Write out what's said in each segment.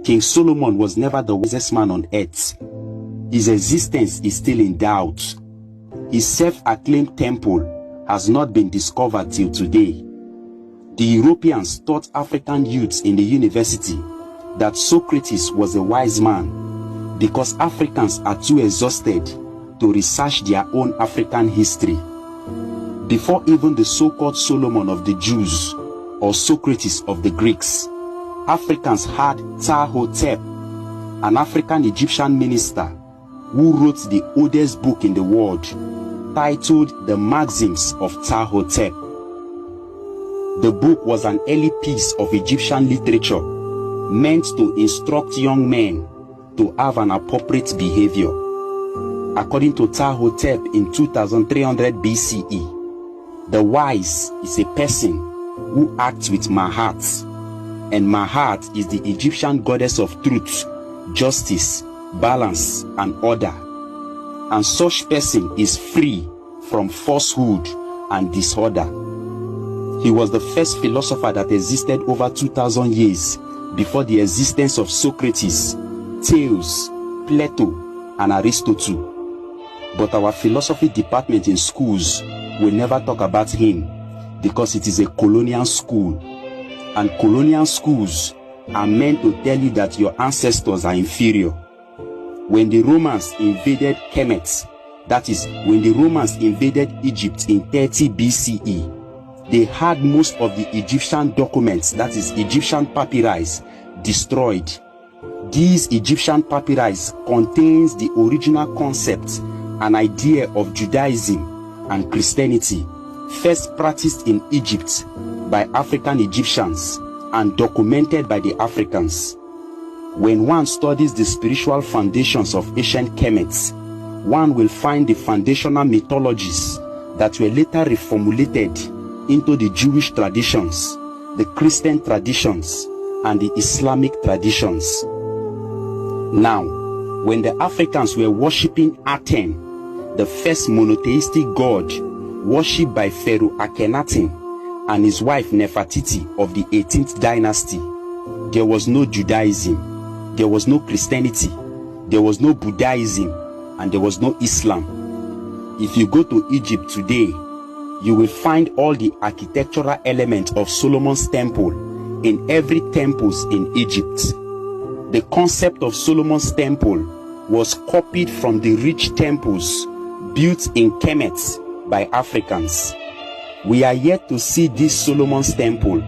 King Solomon was never the wisest man on earth. His existence is still in doubt. His self-acclaimed temple has not been discovered till today. The Europeans taught African youths in the university that Socrates was a wise man because Africans are too exhausted to research their own African history. Before even the so-called Solomon of the Jews or Socrates of the Greeks, Africans had Ptah-hotep, an African Egyptian minister who wrote the oldest book in the world, titled The Maxims of Ptah-hotep. The book was an early piece of Egyptian literature meant to instruct young men to have an appropriate behavior. According to Ptah-hotep in 2300 BCE, the wise is a person who acts with Mahat, and Mahat is the Egyptian goddess of truth, justice, balance, and order. And such person is free from falsehood and disorder. He was the first philosopher that existed over 2000 years before the existence of Socrates, Thales, Plato, and Aristotle. But our philosophy department in schools will never talk about him because it is a colonial school. And colonial schools are meant to tell you that your ancestors are inferior. When the Romans invaded Kemet, that is, when the Romans invaded Egypt in 30 BCE, they had most of the Egyptian documents, that is, Egyptian papyri, destroyed. These Egyptian papyri contains the original concept and idea of Judaism and Christianity, first practiced in Egypt by African Egyptians and documented by the Africans. When one studies the spiritual foundations of ancient Kemet, one will find the foundational mythologies that were later reformulated into the Jewish traditions, the Christian traditions, and the Islamic traditions. Now, when the Africans were worshipping Aten, the first monotheistic god worshipped by Pharaoh Akhenaten and his wife Nefertiti of the 18th dynasty, there was no Judaism, there was no Christianity, there was no Buddhism, and there was no Islam. If you go to Egypt today, you will find all the architectural elements of Solomon's temple in every temples in Egypt. The concept of Solomon's temple was copied from the rich temples built in Kemet by Africans. We are yet to see this Solomon's temple,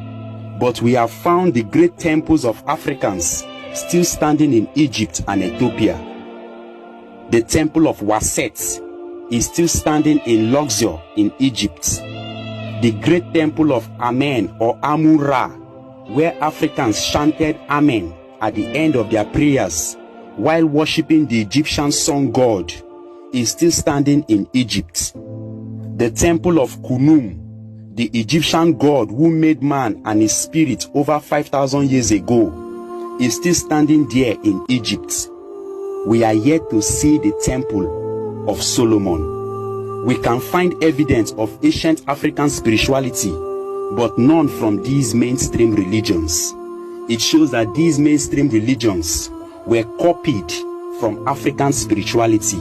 but we have found the great temples of Africans still standing in Egypt and Ethiopia. The temple of Waset is still standing in Luxor in Egypt. The great temple of Amen or Amun-Ra, where Africans chanted Amen at the end of their prayers while worshipping the Egyptian sun god, is still standing in Egypt. The temple of Khnum, the Egyptian god who made man and his spirit over 5,000 years ago, is still standing there in Egypt. We are yet to see the temple of Solomon. We can find evidence of ancient African spirituality, but none from these mainstream religions. It shows that these mainstream religions were copied from African spirituality.